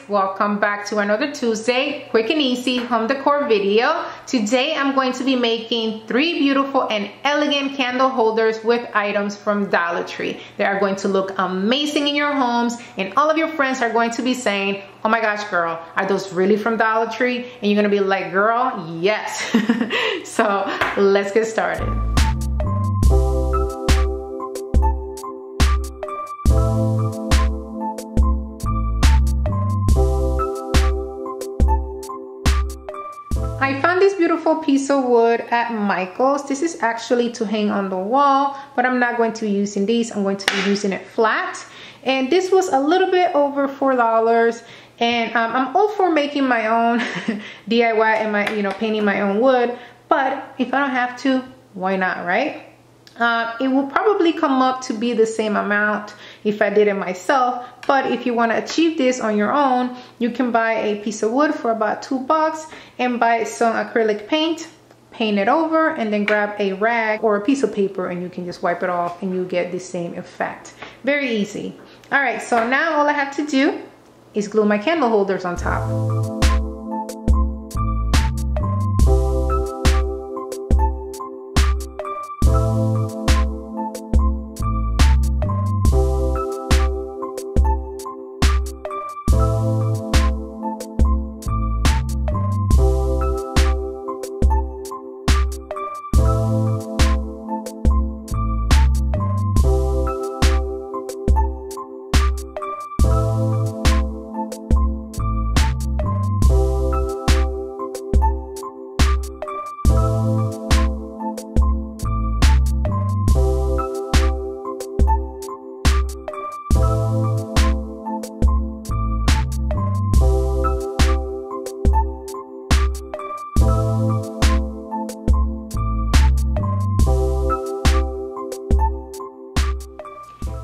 welcome back to another Tuesday quick and easy home decor video. Today I'm going to be making 3 beautiful and elegant candle holders with items from Dollar Tree. They are going to look amazing in your homes, and all of your friends are going to be saying, oh my gosh girl, are those really from Dollar Tree? And you're gonna be like, girl, yes. So let's get started. I found this beautiful piece of wood at Michael's. This is actually to hang on the wall, but I'm not going to be using these. I'm going to be using it flat. And this was a little bit over $4. And I'm all for making my own DIY and my, painting my own wood. But if I don't have to, why not, right? It will probably come up to be the same amount if I did it myself, but if you want to achieve this on your own, you can buy a piece of wood for about $2 and buy some acrylic paint, paint it over, and then grab a rag or a piece of paper and you can just wipe it off and you get the same effect. Very easy. All right, so now all I have to do is glue my candle holders on top.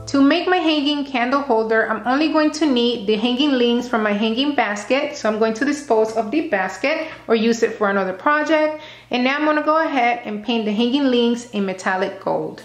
To make my hanging candle holder, I'm only going to need the hanging links from my hanging basket. So I'm going to dispose of the basket or use it for another project. And now I'm going to go ahead and paint the hanging links in metallic gold.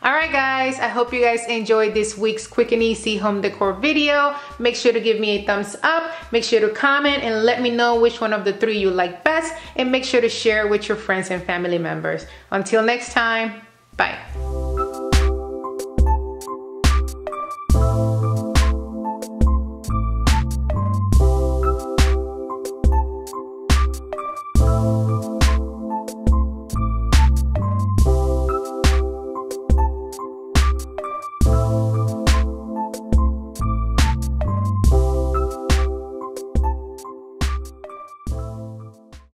Alright guys, I hope you guys enjoyed this week's quick and easy home decor video. Make sure to give me a thumbs up, make sure to comment and let me know which one of the 3 you like best, and make sure to share with your friends and family members. Until next time, bye.